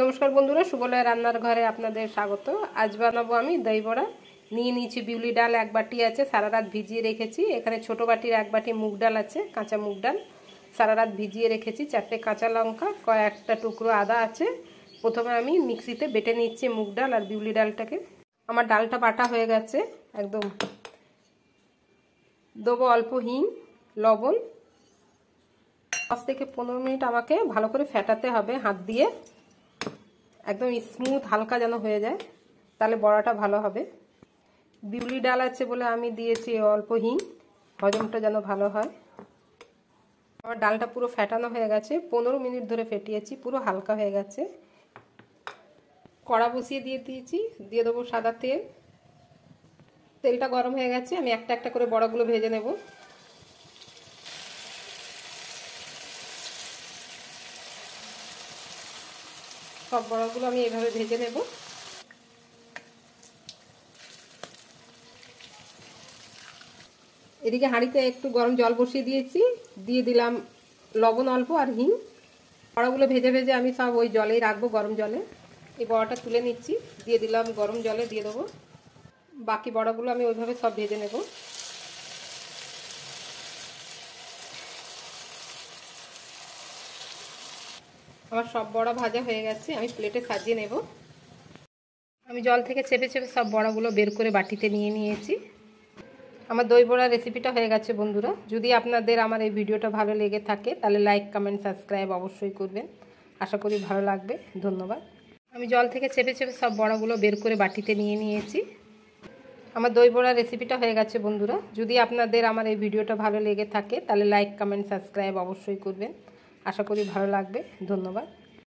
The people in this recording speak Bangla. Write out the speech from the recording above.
नमस्कार बंधुरा सुबलय रान्नार घरे आपनादेर स्वागत। आज बानाबो आमी दही बड़ा। निये निয়েছি बिउली डाल एक बाटी आछे, सारा रात भिजिए रेखेছি। एखाने छोटो बाटिर एक बाटी मुग डाल आछे, काँचा मुग डाल सारा रात भिजिए रेखेছি। 4টে काँचा लंका, कयेकटा टुकरो आदा आछे। प्रथमे आमी मिक्सिते बेटे निচ্ছি मुग डाल और बिउली डालटाके। आमार डालटा बाटा हये गेছে एकदम। देবো अल्प हिंग, लवण। 10 থেকে 15 मिनट आमाके भालो करे फेटाते हबे हाथ दिए, एकदम स्मूथ हालका যেন হয়ে যায়, তাহলে বড়াটা ভালো হবে। বিউলি ডাল আছে বলে আমি দিয়েছি অল্প হিং, হজমটা যেন ভালো হয়। আমার ডালটা পুরো ফেটানো হয়ে গেছে, 15 মিনিট ধরে ফেটিয়েছি, পুরো হালকা হয়ে গেছে। কড়া বসিয়ে দিয়েছি, দিয়ে দেবো সাদা তেল। তেলটা গরম হয়ে গেছে, আমি একটা একটা করে বড়াগুলো ভেজে নেব। সব বড়াগুলো আমি এইভাবে ভেজে নেব। এদিকে হাঁড়িতে একটু গরম জল বসিয়ে দিয়েছি, দিয়ে দিলাম লবণ অল্প আর হিং। বড়াগুলো ভেজে ভেজে আমি সব ওই জলেই রাখবো, গরম জলে। এই বড়াটা তুলে নিচ্ছি, দিয়ে দিলাম গরম জলে, দিয়ে দেবো। বাকি বড়াগুলো আমি ওইভাবে সব ভেজে নেব। আমার সব বড়া ভাজা হয়ে গেছে, আমি প্লেটে সাজিয়ে নেব। আমি জল থেকে চেপে চেপে সব বড়াগুলো বের করে বাটিতে নিয়ে নিয়েছি। আমার দই বড়া রেসিপিটা হয়ে গেছে বন্ধুরা। যদি আপনাদের আমার এই ভিডিওটা ভালো লেগে থাকে তাহলে লাইক, কমেন্ট, সাবস্ক্রাইব অবশ্যই করবেন। আশা করি ভালো লাগবে। ধন্যবাদ। আমি জল থেকে চেপে চেপে সব বড়াগুলো বের করে বাটিতে নিয়ে নিয়েছি। আমার দই বড়া রেসিপিটা হয়ে গেছে বন্ধুরা। যদি আপনাদের আমার এই ভিডিওটা ভালো লেগে থাকে তাহলে লাইক, কমেন্ট, সাবস্ক্রাইব অবশ্যই করবেন। আশা করি ভালো লাগবে। ধন্যবাদ।